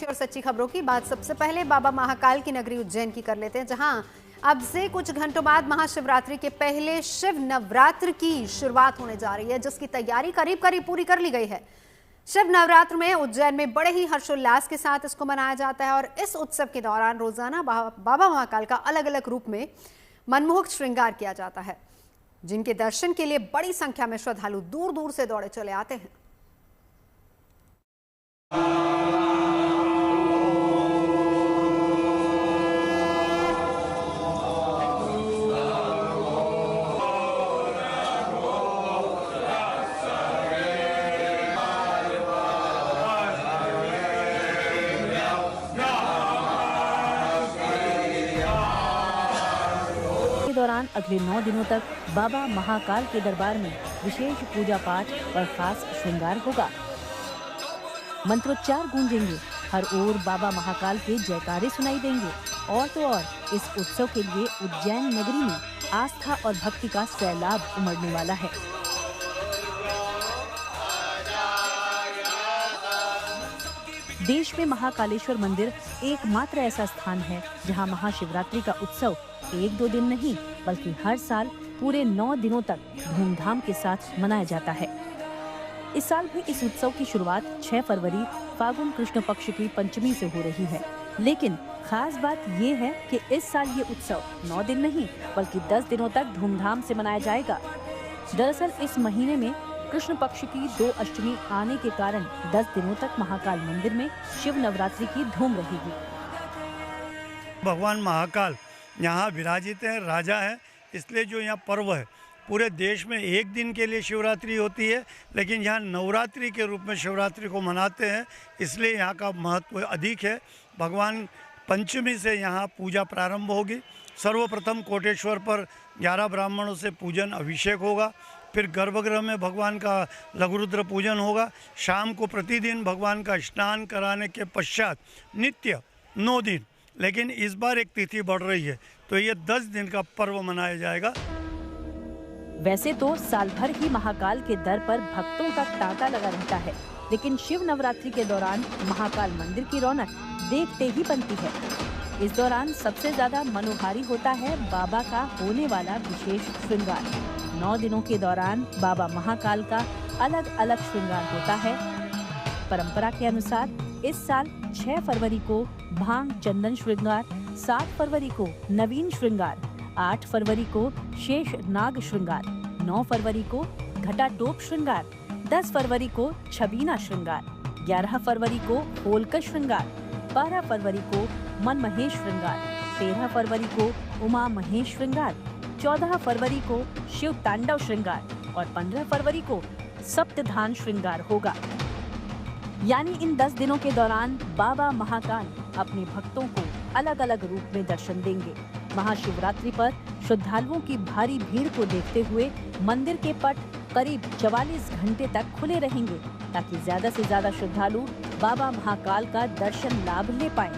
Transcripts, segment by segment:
और सच्ची खबरों की बात सबसे पहले बाबा महाकाल की नगरी उज्जैन की कर लेते हैं, जहां अब से कुछ घंटों बाद महाशिवरात्रि के पहले शिव नवरात्र की शुरुआत होने जा रही है, जिसकी तैयारी करीब करीब पूरी कर ली गई है। शिव नवरात्र में उज्जैन में बड़े ही हर्षोल्लास के साथ इसको मनाया जाता है और इस उत्सव के दौरान रोजाना बाबा महाकाल का अलग अलग रूप में मनमोहक श्रृंगार किया जाता है, जिनके दर्शन के लिए बड़ी संख्या में श्रद्धालु दूर दूर से दौड़े चले आते हैं। के दौरान अगले 9 दिनों तक बाबा महाकाल के दरबार में विशेष पूजा पाठ और खास श्रृंगार होगा। मंत्रोच्चार गूंजेंगे, हर ओर बाबा महाकाल के जयकारे सुनाई देंगे और तो और इस उत्सव के लिए उज्जैन नगरी में आस्था और भक्ति का सैलाब उमड़ने वाला है। देश में महाकालेश्वर मंदिर एकमात्र ऐसा स्थान है जहां महाशिवरात्रि का उत्सव 1-2 दिन नहीं बल्कि हर साल पूरे 9 दिनों तक धूमधाम के साथ मनाया जाता है। इस साल भी इस उत्सव की शुरुआत 6 फरवरी फागुन कृष्ण पक्ष की पंचमी से हो रही है, लेकिन खास बात ये है कि इस साल ये उत्सव 9 दिन नहीं बल्कि 10 दिनों तक धूमधाम से मनाया जाएगा। दरअसल इस महीने में कृष्ण पक्ष की 2 अष्टमी आने के कारण 10 दिनों तक महाकाल मंदिर में शिव नवरात्रि की धूम रहेगी। भगवान महाकाल यहाँ विराजित है, राजा है, इसलिए जो यहाँ पर्व है पूरे देश में एक दिन के लिए शिवरात्रि होती है, लेकिन यहाँ नवरात्रि के रूप में शिवरात्रि को मनाते हैं, इसलिए यहाँ का महत्व अधिक है। भगवान पंचमी से यहाँ पूजा प्रारंभ होगी। सर्वप्रथम कोटेश्वर पर 11 ब्राह्मणों से पूजन अभिषेक होगा, फिर गर्भगृह में भगवान का लघुरुद्र पूजन होगा। शाम को प्रतिदिन भगवान का स्नान कराने के पश्चात नित्य 9 दिन, लेकिन इस बार एक तिथि बढ़ रही है तो ये 10 दिन का पर्व मनाया जाएगा। वैसे तो साल भर ही महाकाल के दर पर भक्तों का तांता लगा रहता है, लेकिन शिव नवरात्रि के दौरान महाकाल मंदिर की रौनक देखते ही बनती है। इस दौरान सबसे ज्यादा मनोहारी होता है बाबा का होने वाला विशेष श्रृंगार। 9 दिनों के दौरान बाबा महाकाल का अलग अलग श्रृंगार होता है। परंपरा के अनुसार इस साल 6 फरवरी को भांग चंदन श्रृंगार, 7 फरवरी को नवीन श्रृंगार, 8 फरवरी को शेष नाग श्रृंगार, 9 फरवरी को घटाटोप श्रृंगार, 10 फरवरी को छबीना श्रृंगार, 11 फरवरी को होलकर श्रृंगार, 12 फरवरी को मनमहेश श्रृंगार, 13 फरवरी को उमा महेश श्रृंगार, 14 फरवरी को शिव तांडव श्रृंगार और 15 फरवरी को सप्तधान श्रृंगार होगा। यानी इन 10 दिनों के दौरान बाबा महाकाल अपने भक्तों को अलग अलग रूप में दर्शन देंगे। महाशिवरात्रि पर श्रद्धालुओं की भारी भीड़ को देखते हुए मंदिर के पट करीब 44 घंटे तक खुले रहेंगे, ताकि ज्यादा से ज्यादा श्रद्धालु बाबा महाकाल का दर्शन लाभ ले पाएं।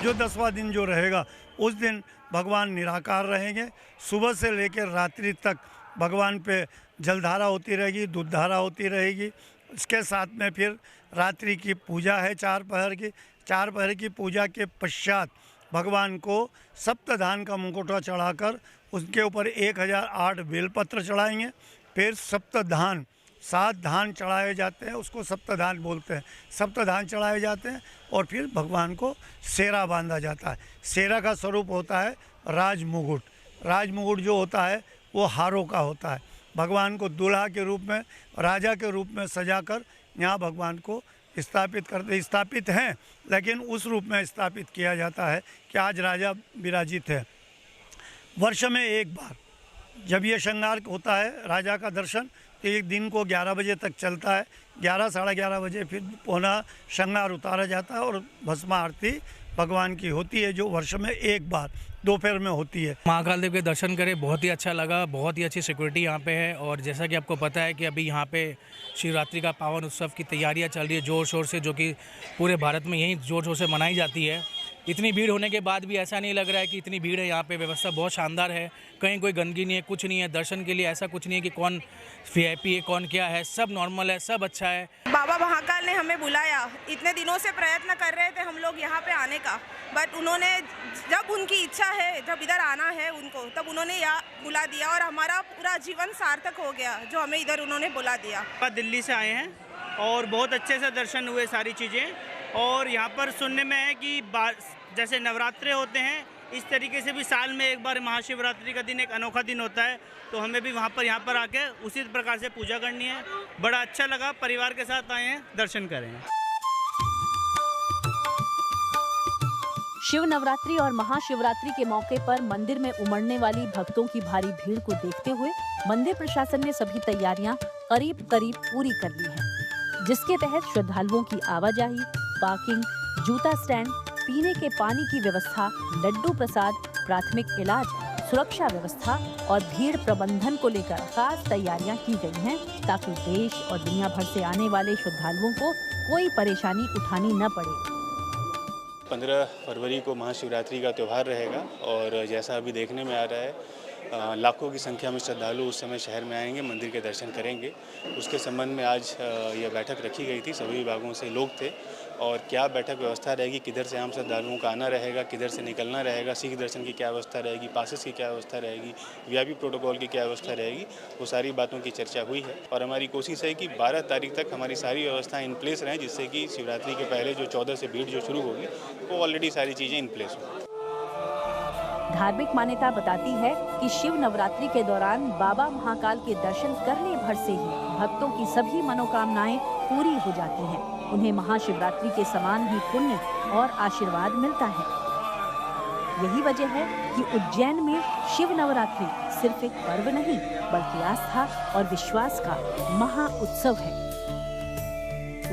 जो 10वां दिन जो रहेगा उस दिन भगवान निराकार रहेंगे। सुबह से लेकर रात्रि तक भगवान पे जलधारा होती रहेगी, दूधधारा होती रहेगी। इसके साथ में फिर रात्रि की पूजा है 4 पहर की। 4 पहर की पूजा के पश्चात भगवान को सप्तधान का मुकुटा चढ़ाकर उसके ऊपर 1008 बेलपत्र चढ़ाएंगे। फिर सप्तधान 7 धान चढ़ाए जाते हैं, उसको सप्तधान बोलते हैं। सप्तधान चढ़ाए जाते हैं और फिर भगवान को सेरा बांधा जाता है। सेरा का स्वरूप होता है राजमुकुट। राजमुकुट जो होता है वो हारों का होता है। भगवान को दूल्हा के रूप में, राजा के रूप में सजाकर यहाँ भगवान को स्थापित हैं, लेकिन उस रूप में स्थापित किया जाता है कि आज राजा विराजित है। वर्ष में एक बार जब ये श्रृंगार होता है राजा का दर्शन, तो एक दिन को 11 बजे तक चलता है। 11 साढ़े 11 बजे फिर पुनः श्रृंगार उतारा जाता है और भस्म आरती भगवान की होती है, जो वर्ष में एक बार दोपहर में होती है। महाकाल देव के दर्शन करें, बहुत ही अच्छा लगा। बहुत ही अच्छी सिक्योरिटी यहाँ पे है और जैसा कि आपको पता है कि अभी यहाँ पे शिवरात्रि का पावन उत्सव की तैयारियाँ चल रही है ज़ोर शोर से, जो कि पूरे भारत में यही ज़ोर शोर से मनाई जाती है। इतनी भीड़ होने के बाद भी ऐसा नहीं लग रहा है कि इतनी भीड़ है। यहाँ पे व्यवस्था बहुत शानदार है, कहीं कोई गंदगी नहीं है, कुछ नहीं है। दर्शन के लिए ऐसा कुछ नहीं है कि कौन वीआईपी है कौन क्या है, सब नॉर्मल है, सब अच्छा है। बाबा महाकाल ने हमें बुलाया, इतने दिनों से प्रयत्न कर रहे थे हम लोग यहाँ पे आने का, बट उन्होंने जब उनकी इच्छा है, जब इधर आना है उनको, तब उन्होंने यहाँ बुला दिया और हमारा पूरा जीवन सार्थक हो गया जो हमें इधर उन्होंने बुला दिया। दिल्ली से आए हैं और बहुत अच्छे से दर्शन हुए सारी चीज़ें। और यहाँ पर सुनने में है कि जैसे नवरात्रे होते हैं इस तरीके से भी साल में एक बार महाशिवरात्रि का दिन एक अनोखा दिन होता है, तो हमें भी यहाँ पर आके उसी प्रकार से पूजा करनी है। बड़ा अच्छा लगा, परिवार के साथ आए हैं, दर्शन करें। शिव नवरात्रि और महाशिवरात्रि के मौके पर मंदिर में उमड़ने वाली भक्तों की भारी भीड़ को देखते हुए मंदिर प्रशासन ने सभी तैयारियां करीब पूरी कर ली हैं, जिसके तहत श्रद्धालुओं की आवाजाही, पार्किंग, जूता स्टैंड, पीने के पानी की व्यवस्था, लड्डू प्रसाद, प्राथमिक इलाज, सुरक्षा व्यवस्था और भीड़ प्रबंधन को लेकर खास तैयारियां की गई हैं, ताकि देश और दुनिया भर से आने वाले श्रद्धालुओं को कोई परेशानी उठानी न पड़े। 15 फरवरी को महाशिवरात्रि का त्यौहार रहेगा और जैसा अभी देखने में आ रहा है लाखों की संख्या में श्रद्धालु उस समय शहर में आएंगे, मंदिर के दर्शन करेंगे। उसके संबंध में आज यह बैठक रखी गई थी, सभी विभागों से लोग थे और क्या बैठक व्यवस्था रहेगी, किधर से आम श्रद्धालुओं का आना रहेगा, किधर से निकलना रहेगा, सिख दर्शन की क्या व्यवस्था रहेगी, पासेस की क्या व्यवस्था रहेगी, वीआईपी प्रोटोकॉल की क्या व्यवस्था रहेगी, वो सारी बातों की चर्चा हुई है। और हमारी कोशिश है कि 12 तारीख तक हमारी सारी व्यवस्थाएं इन प्लेस रहें, जिससे कि शिवरात्रि के पहले जो 14 से भीड़ जो शुरू होगी वो ऑलरेडी सारी चीज़ें इन प्लेस हों। धार्मिक मान्यता बताती है कि शिव नवरात्रि के दौरान बाबा महाकाल के दर्शन करने भर से ही भक्तों की सभी मनोकामनाएं पूरी हो जाती हैं। उन्हें महाशिवरात्रि के समान ही पुण्य और आशीर्वाद मिलता है। यही वजह है कि उज्जैन में शिव नवरात्रि सिर्फ एक पर्व नहीं, बल्कि आस्था और विश्वास का महा उत्सव है।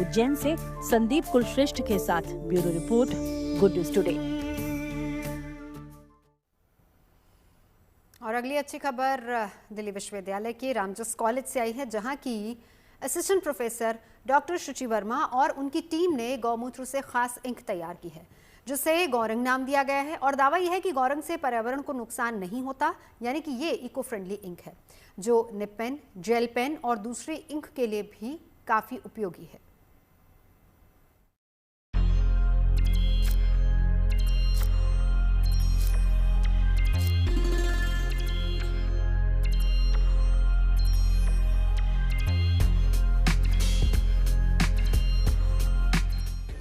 उज्जैन से संदीप कुलश्रेष्ठ के साथ bureau report, good news today. और अगली अच्छी खबर दिल्ली विश्वविद्यालय के रामजस कॉलेज से आई है, जहां की असिस्टेंट प्रोफेसर डॉक्टर शुचि वर्मा और उनकी टीम ने गौमूत्र से खास इंक तैयार की है, जिसे गौरंग नाम दिया गया है। और दावा यह है कि गौरंग से पर्यावरण को नुकसान नहीं होता, यानी कि ये इको फ्रेंडली इंक है, जो निप पेन, जेल पेन और दूसरी इंक के लिए भी काफी उपयोगी है।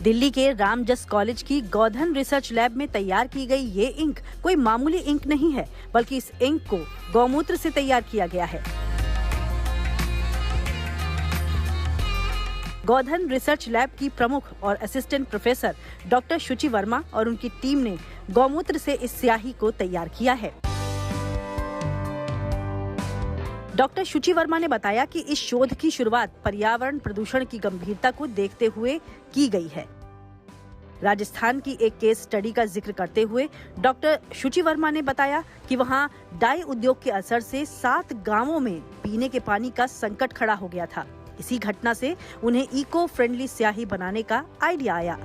दिल्ली के रामजस कॉलेज की गौधन रिसर्च लैब में तैयार की गई ये इंक कोई मामूली इंक नहीं है, बल्कि इस इंक को गौमूत्र से तैयार किया गया है। गौधन रिसर्च लैब की प्रमुख और असिस्टेंट प्रोफेसर डॉक्टर शुचि वर्मा और उनकी टीम ने गौमूत्र से इस स्याही को तैयार किया है। डॉक्टर शुचि वर्मा ने बताया कि इस शोध की शुरुआत पर्यावरण प्रदूषण की गंभीरता को देखते हुए की गई है। राजस्थान की एक केस स्टडी का जिक्र करते हुए डॉक्टर शुचि वर्मा ने बताया कि वहां डाई उद्योग के असर से 7 गांवों में पीने के पानी का संकट खड़ा हो गया था। इसी घटना से उन्हें इको फ्रेंडली स्याही बनाने का आइडिया आया।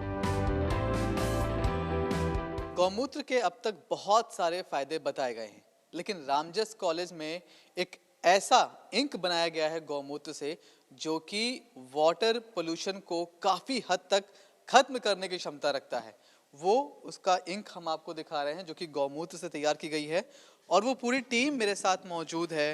गौमूत्र के अब तक बहुत सारे फायदे बताए गए हैं, लेकिन रामजस कॉलेज में एक ऐसा इंक बनाया गया है गौमूत्र से, जो कि वाटर पोल्यूशन को काफी हद तक खत्म करने की क्षमता रखता है। वो उसका इंक हम आपको दिखा रहे हैं, जो कि गौमूत्र से तैयार की गई है। और वो पूरी टीम मेरे साथ मौजूद है,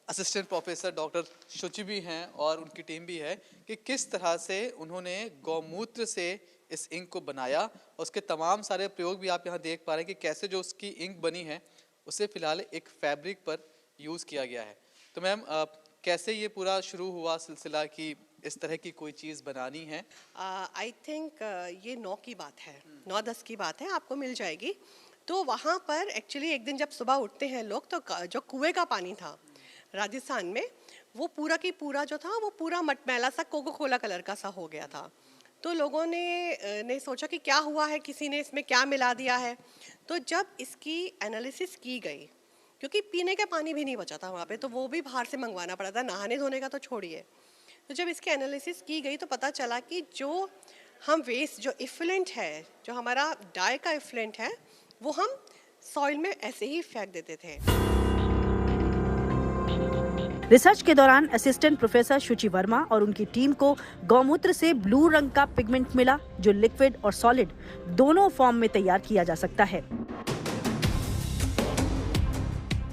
असिस्टेंट प्रोफेसर डॉक्टर शुचि भी हैं और उनकी टीम भी है, कि किस तरह से उन्होंने गौमूत्र से इस इंक को बनाया। उसके तमाम सारे प्रयोग भी आप यहाँ देख पा रहे हैं कि कैसे जो उसकी इंक बनी है उसे फिलहाल एक फैब्रिक पर यूज़ किया गया है। तो मैम, कैसे ये पूरा शुरू हुआ सिलसिला कि इस तरह की कोई चीज़ बनानी है? आई थिंक ये 9 की बात है, 9-10 की बात है, आपको मिल जाएगी। तो वहाँ पर एक्चुअली एक दिन जब सुबह उठते हैं लोग, तो जो कुएं का पानी था राजस्थान में, वो पूरा की पूरा जो था वो पूरा मटमैला सा कोको कोला कलर का सा हो गया था। तो लोगों ने सोचा कि क्या हुआ है, किसी ने इसमें क्या मिला दिया है। तो जब इसकी एनालिसिस की गई, क्योंकि पीने का पानी भी नहीं बचा था वहाँ पे, तो वो भी बाहर से मंगवाना पड़ा था, नहाने धोने का तो छोड़िए। तो जब इसकी एनालिसिस की गई तो पता चला कि जो हम वेस्ट जो इफ्लुएंट है, जो हमारा डाई का इफ्लुएंट है, वो हम सॉइल में ऐसे ही फेंक देते थे। रिसर्च के दौरान असिस्टेंट प्रोफेसर शुचि वर्मा और उनकी टीम को गौमूत्र से ब्लू रंग का पिगमेंट मिला, जो लिक्विड और सॉलिड दोनों फॉर्म में तैयार किया जा सकता है।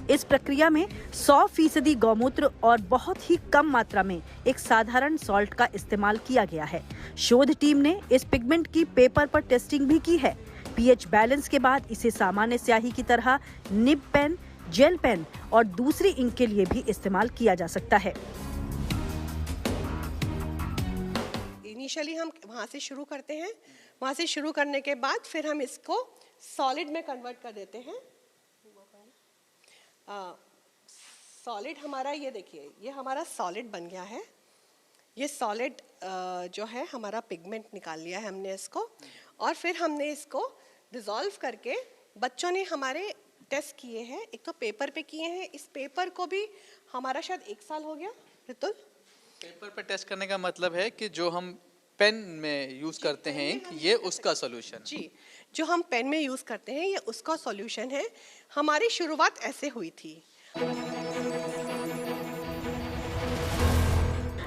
इस प्रक्रिया में 100% गौमूत्र और बहुत ही कम मात्रा में एक साधारण सॉल्ट का इस्तेमाल किया गया है। शोध टीम ने इस पिगमेंट की पेपर पर टेस्टिंग भी की है। पीएच बैलेंस के बाद इसे सामान्य स्याही की तरह निब पेन, जेल पेन और दूसरी इंक के लिए भी इस्तेमाल किया जा सकता है। इनिशियली हम वहाँ से शुरू करते हैं, वहाँ से शुरू करने के बाद फिर हम इसको सॉलिड में कन्वर्ट कर देते हैं। सॉलिड हमारा, ये देखिए, ये हमारा सॉलिड बन गया है। ये सॉलिड जो है हमारा पिगमेंट निकाल लिया है हमने इसको, और फिर हमने इसको डिसॉल्व करके, बच्चों ने हमारे टेस्ट किए हैं, एक तो पेपर पे किए हैं। इस पेपर को भी हमारा शायद 1 साल हो गया। रितुल, पेपर पे टेस्ट करने का मतलब है कि जो हम पेन में यूज करते हैं इंक, ये उसका सॉल्यूशन। जी, जो हम पेन में यूज करते हैं ये उसका सॉल्यूशन है। हमारी शुरुआत ऐसे हुई थी।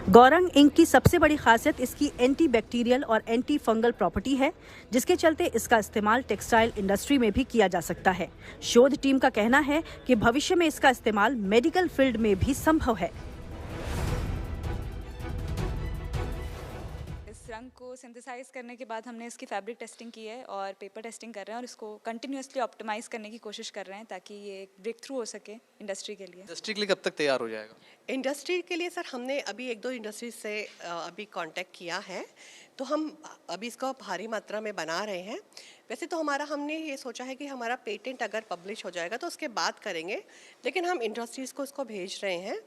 गौरंग इंक की सबसे बड़ी खासियत इसकी एंटी बैक्टीरियल और एंटी फंगल प्रॉपर्टी है, जिसके चलते इसका इस्तेमाल टेक्सटाइल इंडस्ट्री में भी किया जा सकता है। शोध टीम का कहना है कि भविष्य में इसका इस्तेमाल मेडिकल फील्ड में भी संभव है। रंग को सिंथेसाइज करने के बाद हमने इसकी फैब्रिक टेस्टिंग की है और पेपर टेस्टिंग कर रहे हैं, और इसको कंटिन्यूअसली ऑप्टिमाइज करने की कोशिश कर रहे हैं ताकि ये एक ब्रेक थ्रू हो सके इंडस्ट्री के लिए। इंडस्ट्री के लिए कब तक तैयार हो जाएगा? इंडस्ट्री के लिए सर हमने अभी 1-2 इंडस्ट्री से अभी कांटेक्ट किया है, तो हम अभी इसको भारी मात्रा में बना रहे हैं। वैसे तो हमने ये सोचा है कि हमारा पेटेंट अगर पब्लिश हो जाएगा तो उसके बाद करेंगे, लेकिन हम इंडस्ट्रीज़ को इसको भेज रहे हैं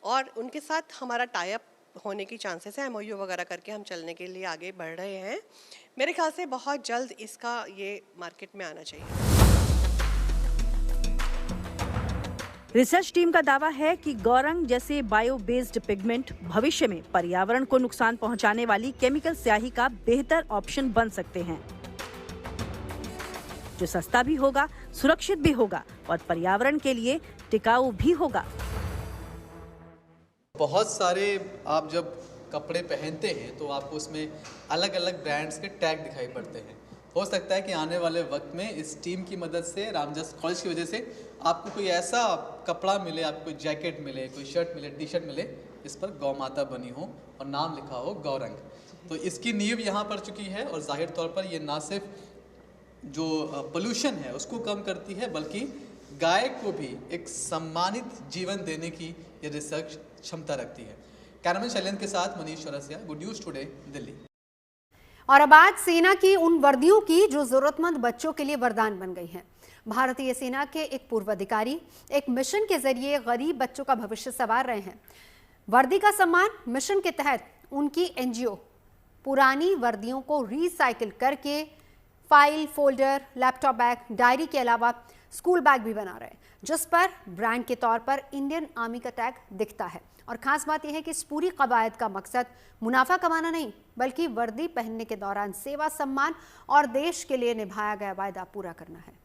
और उनके साथ हमारा टाई अप होने की चांसेस है। MOU वगैरह करके हम चलने के लिए आगे बढ़ रहे हैं। मेरे ख्याल से बहुत जल्द इसका ये मार्केट में आना चाहिए। रिसर्च टीम का दावा है कि गौरंग जैसे बायो बेस्ड पिगमेंट भविष्य में पर्यावरण को नुकसान पहुंचाने वाली केमिकल स्याही का बेहतर ऑप्शन बन सकते हैं, जो सस्ता भी होगा, सुरक्षित भी होगा और पर्यावरण के लिए टिकाऊ भी होगा। बहुत सारे आप जब कपड़े पहनते हैं तो आपको उसमें अलग अलग ब्रांड्स के टैग दिखाई पड़ते हैं। हो सकता है कि आने वाले वक्त में इस टीम की मदद से, रामजस कॉलेज की वजह से आपको कोई ऐसा कपड़ा मिले, आपको कोई जैकेट मिले, कोई शर्ट मिले, टी शर्ट मिले, इस पर गौ माता बनी हो और नाम लिखा हो गौरंग। तो इसकी नींव यहाँ पड़ चुकी है और जाहिर तौर पर ये ना सिर्फ जो पोल्यूशन है उसको कम करती है, बल्कि गाय को भी एक सम्मानित जीवन देने की ये रिसर्च क्षमता रखती है। कैमरामैन शैलेंद्र के साथ Manish Chaurasia, good news today, Delhi. और अब आज सेना की उन वर्दियों की जो जरूरतमंद बच्चों के लिए वरदान बन गई हैं। भारतीय सेना के एक पूर्व अधिकारी एक मिशन के जरिए गरीब बच्चों का भविष्य संवार रहे हैं। वर्दी का सम्मान मिशन के तहत उनकी NGO पुरानी वर्दियों को रिसाइकिल करके file, folder, laptop bag, diary के अलावा स्कूल बैग भी बना रहे हैं, जिस पर ब्रांड के तौर पर इंडियन आर्मी का टैग दिखता है। और खास बात यह है कि इस पूरी कवायद का मकसद मुनाफा कमाना नहीं, बल्कि वर्दी पहनने के दौरान सेवा, सम्मान और देश के लिए निभाया गया वायदा पूरा करना है।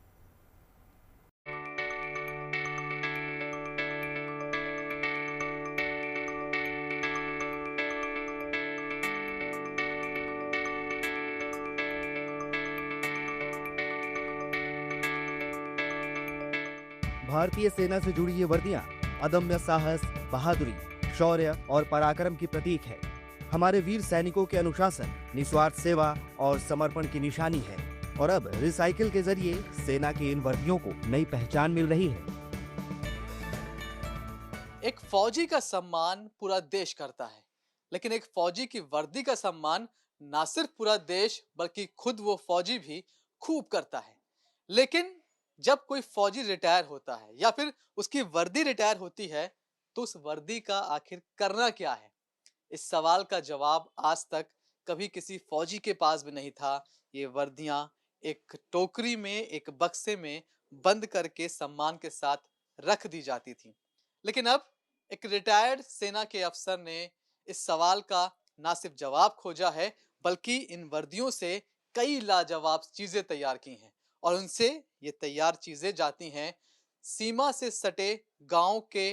भारतीय सेना से जुड़ी ये वर्दियां अदम्य साहस, बहादुरी, शौर्य और पराक्रम की प्रतीक है। हमारे वीर सैनिकों के अनुशासन, निस्वार्थ सेवा और समर्पण की निशानी है। और अब रिसाइकिल के जरिए सेना की इन वर्दियों को नई पहचान मिल रही है। एक फौजी का सम्मान पूरा देश करता है, लेकिन एक फौजी की वर्दी का सम्मान ना सिर्फ पूरा देश बल्कि खुद वो फौजी भी खूब करता है। लेकिन जब कोई फौजी रिटायर होता है या फिर उसकी वर्दी रिटायर होती है, तो उस वर्दी का आखिर करना क्या है? इस सवाल का जवाब आज तक कभी किसी फौजी के पास भी नहीं था। ये वर्दियां एक टोकरी में, एक बक्से में बंद करके सम्मान के साथ रख दी जाती थी। लेकिन अब एक रिटायर्ड सेना के अफसर ने इस सवाल का ना सिर्फ जवाब खोजा है, बल्कि इन वर्दियों से कई लाजवाब चीजें तैयार की हैं और उनसे ये तैयार चीजें जाती हैं सीमा से सटे गांव के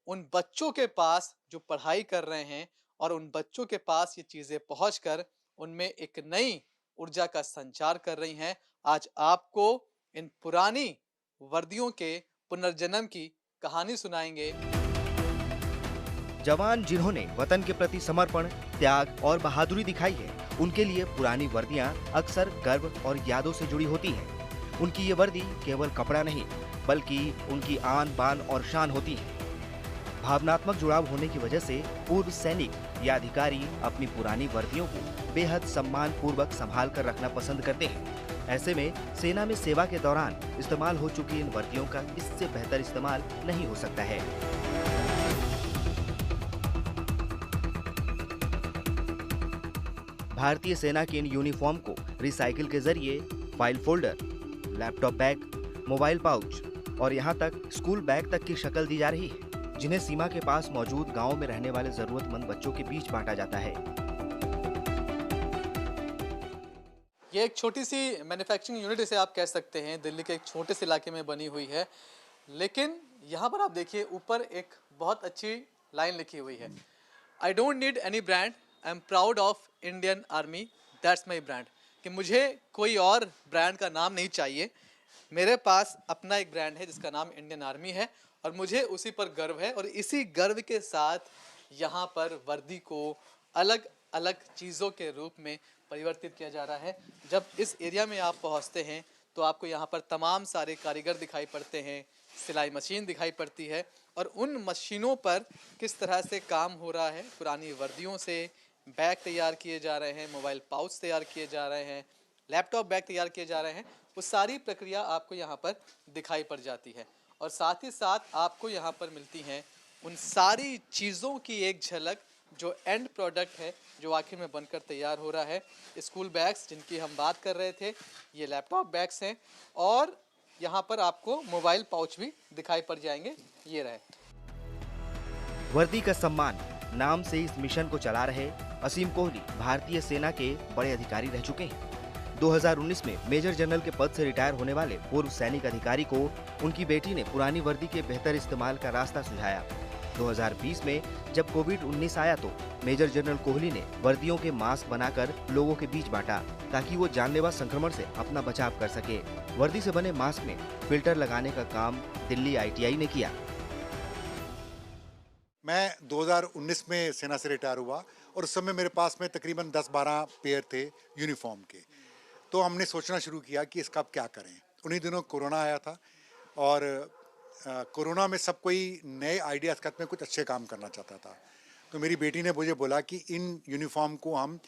उन बच्चों के पास जो पढ़ाई कर रहे हैं और उन बच्चों के पास ये चीजें पहुंचकर उनमें एक नई ऊर्जा का संचार कर रही हैं। आज आपको इन पुरानी वर्दियों के पुनर्जन्म की कहानी सुनाएंगे। जवान जिन्होंने वतन के प्रति समर्पण, त्याग और बहादुरी दिखाई है, उनके लिए पुरानी वर्दियां अक्सर गर्व और यादों से जुड़ी होती हैं। उनकी ये वर्दी केवल कपड़ा नहीं, बल्कि उनकी आन बान और शान होती है। भावनात्मक जुड़ाव होने की वजह से पूर्व सैनिक या अधिकारी अपनी पुरानी वर्दियों को बेहद सम्मान पूर्वक संभाल कर रखना पसंद करते हैं। ऐसे में सेना में सेवा के दौरान इस्तेमाल हो चुकी इन वर्दियों का इससे बेहतर इस्तेमाल नहीं हो सकता है। भारतीय सेना की इन यूनिफॉर्म को रिसाइकिल के जरिए file folder, laptop bag, mobile pouch और यहाँ तक स्कूल बैग तक की शक्ल दी जा रही है, जिन्हें सीमा के पास मौजूद गांव में रहने वाले जरूरतमंद बच्चों के बीच बांटा जाता है। ये एक छोटी सी मैन्युफैक्चरिंग यूनिट इसे आप कह सकते हैं, दिल्ली के एक छोटे से इलाके में बनी हुई है। लेकिन यहाँ पर आप देखिए ऊपर एक बहुत अच्छी लाइन लिखी हुई है, I don't need any brand, I am proud of Indian army, that's my brand. कि मुझे कोई और ब्रांड का नाम नहीं चाहिए, मेरे पास अपना एक ब्रांड है जिसका नाम इंडियन आर्मी है और मुझे उसी पर गर्व है। और इसी गर्व के साथ यहाँ पर वर्दी को अलग अलग चीज़ों के रूप में परिवर्तित किया जा रहा है। जब इस एरिया में आप पहुँचते हैं तो आपको यहाँ पर तमाम सारे कारीगर दिखाई पड़ते हैं, सिलाई मशीन दिखाई पड़ती है और उन मशीनों पर किस तरह से काम हो रहा है। पुरानी वर्दियों से बैग तैयार किए जा रहे हैं, मोबाइल पाउच तैयार किए जा रहे हैं, लैपटॉप बैग तैयार किए जा रहे हैं। वो सारी प्रक्रिया आपको यहाँ पर दिखाई पड़ जाती है और साथ ही साथ आपको यहाँ पर मिलती हैं उन सारी चीज़ों की एक झलक जो एंड प्रोडक्ट है, जो आखिर में बनकर तैयार हो रहा है। स्कूल बैग्स जिनकी हम बात कर रहे थे, ये लैपटॉप बैग्स हैं और यहाँ पर आपको मोबाइल पाउच भी दिखाई पड़ जाएंगे। ये रहे वर्दी का सम्मान नाम से इस मिशन को चला रहे असीम कोहली भारतीय सेना के बड़े अधिकारी रह चुके हैं। 2019 में मेजर जनरल के पद से रिटायर होने वाले पूर्व सैनिक अधिकारी को उनकी बेटी ने पुरानी वर्दी के बेहतर इस्तेमाल का रास्ता सुझाया। 2020 में जब कोविड-19 आया तो मेजर जनरल कोहली ने वर्दियों के मास्क बनाकर लोगों के बीच बांटा ताकि वो जानलेवा संक्रमण से अपना बचाव कर सके। वर्दी से बने मास्क में फिल्टर लगाने का काम दिल्ली ITI ने किया। मैं 2019 में सेना से रिटायर हुआ और उस समय मेरे पास में तकरीबन 10-12 पेयर थे यूनिफॉर्म के। तो हमने सोचना शुरू किया कि इसका अब क्या करें। उन्हीं दिनों कोरोना आया था और कोरोना में सब कोई नए आइडियाज़ के साथ में कुछ अच्छे काम करना चाहता था। तो मेरी बेटी ने मुझे बोला कि इन यूनिफॉर्म को हम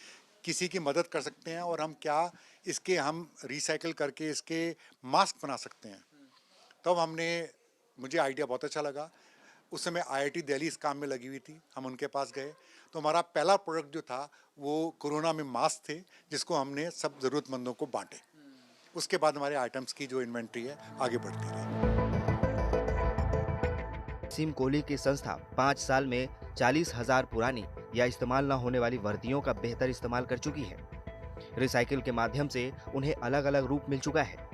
किसी की मदद कर सकते हैं और हम क्या इसके हम रिसाइकिल करके इसके मास्क बना सकते हैं। तब मुझे आइडिया बहुत अच्छा लगा। उस समय IIT दिल्ली इस काम में लगी हुई थी, हम उनके पास गए तो हमारा पहला प्रोडक्ट जो था वो कोरोना में मास्क थे जिसको हमने सब ज़रूरतमंदों को बांटे। उसके बाद हमारे आइटम्स की जो इन्वेंट्री है आगे बढ़ती रही। असीम कोहली की संस्था 5 साल में 40,000 पुरानी या इस्तेमाल न होने वाली वर्दियों का बेहतर इस्तेमाल कर चुकी है। रिसाइकिल के माध्यम से उन्हें अलग अलग रूप मिल चुका है।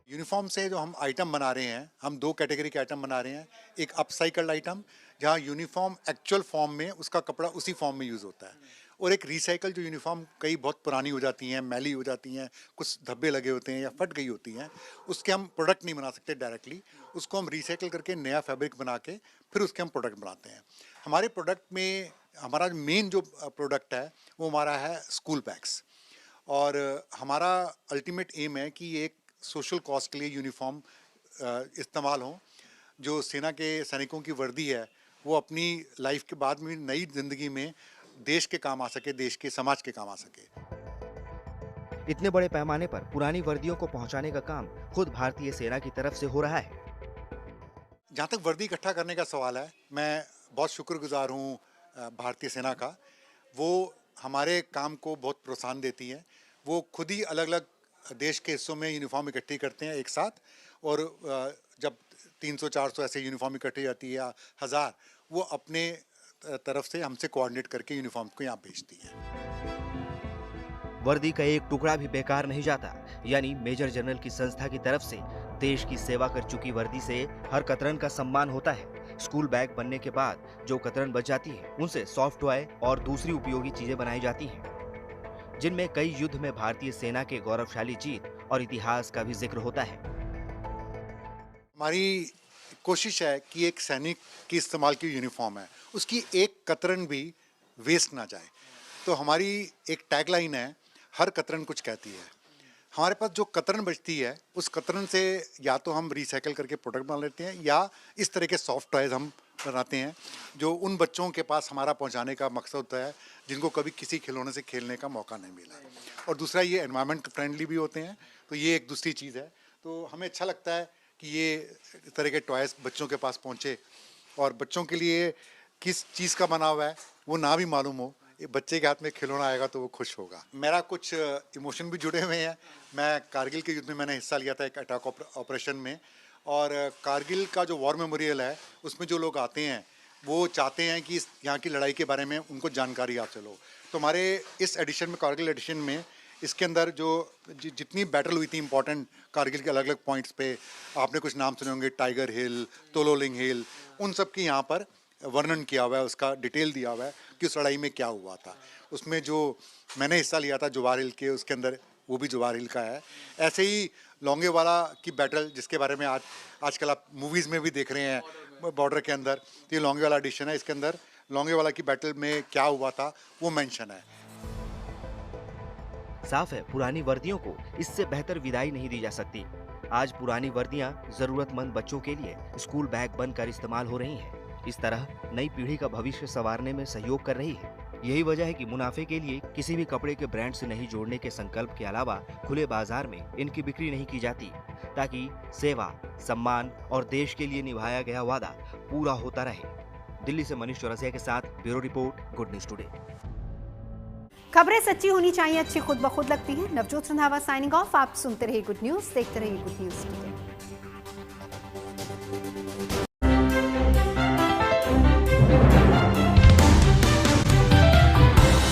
यूनिफॉर्म से जो हम आइटम बना रहे हैं, हम 2 कैटेगरी के आइटम बना रहे हैं। एक अपसाइकल्ड आइटम जहाँ यूनिफॉर्म एक्चुअल फॉर्म में उसका कपड़ा उसी फॉर्म में यूज़ होता है, और एक रिसाइकल जो यूनिफॉर्म कई बहुत पुरानी हो जाती हैं, मैली हो जाती हैं, कुछ धब्बे लगे होते हैं या फट गई होती हैं, उसके हम प्रोडक्ट नहीं बना सकते डायरेक्टली, उसको हम रिसाइकिल करके नया फैब्रिक बना के फिर उसके हम प्रोडक्ट बनाते हैं। हमारे प्रोडक्ट में हमारा मेन जो प्रोडक्ट है वो हमारा है स्कूल बैग्स, और हमारा अल्टीमेट एम है कि एक सोशल कॉज के लिए यूनिफॉर्म इस्तेमाल हो। जो सेना के सैनिकों की वर्दी है वो अपनी लाइफ के बाद में नई जिंदगी में देश के काम आ सके, देश के समाज के काम आ सके। इतने बड़े पैमाने पर पुरानी वर्दियों को पहुंचाने का काम खुद भारतीय सेना की तरफ से हो रहा है। जहाँ तक वर्दी इकट्ठा करने का सवाल है, मैं बहुत शुक्रगुजार हूँ भारतीय सेना का। वो हमारे काम को बहुत प्रोत्साहन देती है। वो खुद ही अलग अलग देश के हिस्सों में यूनिफॉर्म इकट्ठी करते हैं एक साथ, और जब 300-400 ऐसे यूनिफॉर्म इकट्ठी जाती है या 1000, वो अपने तरफ से हमसे कोऑर्डिनेट करके यूनिफॉर्म को यहाँ भेजती है। वर्दी का एक टुकड़ा भी बेकार नहीं जाता, यानी मेजर जनरल की संस्था की तरफ से देश की सेवा कर चुकी वर्दी से हर कतरन का सम्मान होता है। स्कूल बैग बनने के बाद जो कतरन बच जाती है उनसे सॉफ्ट टॉय और दूसरी उपयोगी चीजें बनाई जाती हैं, जिनमें कई युद्ध में भारतीय सेना के गौरवशाली जीत और इतिहास का भी जिक्र होता है। हमारी कोशिश है कि एक सैनिक की इस्तेमाल की यूनिफॉर्म है, उसकी एक कतरन भी वेस्ट ना जाए। तो हमारी एक टैगलाइन है, हर कतरन कुछ कहती है। हमारे पास जो कतरन बचती है उस कतरन से या तो हम रिसाइकिल करके प्रोडक्ट बना लेते हैं या इस तरह के सॉफ्ट टॉयज हम बनाते हैं जो उन बच्चों के पास हमारा पहुंचाने का मकसद होता है जिनको कभी किसी खिलौने से खेलने का मौका नहीं मिला है। और दूसरा, ये एनवायरनमेंट फ्रेंडली भी होते हैं, तो ये एक दूसरी चीज़ है। तो हमें अच्छा लगता है कि ये इस तरह के टॉयज बच्चों के पास पहुँचे और बच्चों के लिए किस चीज़ का बना हुआ है वो ना भी मालूम हो, बच्चे के हाथ में खिलौना आएगा तो वो खुश होगा। मेरा कुछ इमोशन भी जुड़े हुए हैं। मैं कारगिल के युद्ध में मैंने हिस्सा लिया था एक अटैक ऑपरेशन में, और कारगिल का जो वॉर मेमोरियल है उसमें जो लोग आते हैं वो चाहते हैं कि यहाँ की लड़ाई के बारे में उनको जानकारी हासिल हो। तो हमारे इस एडिशन में, कारगिल एडिशन में, इसके अंदर जो जितनी बैटल हुई थी इंपॉर्टेंट कारगिल के अलग अलग पॉइंट्स पे, आपने कुछ नाम सुने होंगे, टाइगर हिल, तोलोलिंग हिल, उन सब की यहाँ पर वर्णन किया हुआ है, उसका डिटेल दिया हुआ है कि उस लड़ाई में क्या हुआ था। उसमें जो मैंने हिस्सा लिया था जोवार हिल के, उसके अंदर वो भी जोवार हिल का है। ऐसे ही लोंगेवाला की बैटल, जिसके बारे में आजकल आप मूवीज़ में भी देख रहे हैं बॉर्डर के अंदर, तो ये लोंगेवाला एडिशन है। इसके अंदर लोंगेवाला की बैटल में क्या हुआ था वो मेंशन है। साफ है, पुरानी वर्दियों को इससे बेहतर विदाई नहीं दी जा सकती। आज पुरानी वर्दियां जरूरतमंद बच्चों के लिए स्कूल बैग बनकर इस्तेमाल हो रही हैं। इस तरह नई पीढ़ी का भविष्य संवारने में सहयोग कर रही है। यही वजह है कि मुनाफे के लिए किसी भी कपड़े के ब्रांड से नहीं जोड़ने के संकल्प के अलावा खुले बाजार में इनकी बिक्री नहीं की जाती, ताकि सेवा, सम्मान और देश के लिए निभाया गया वादा पूरा होता रहे। दिल्ली से मनीष चौरसिया के साथ bureau report, good news today. खबरें सच्ची होनी चाहिए, अच्छी खुद ब खुद लगती है। Navjot Randhawa signing off. आप सुनते रहिए गुड न्यूज, देखते रहिए गुड न्यूज टुडे।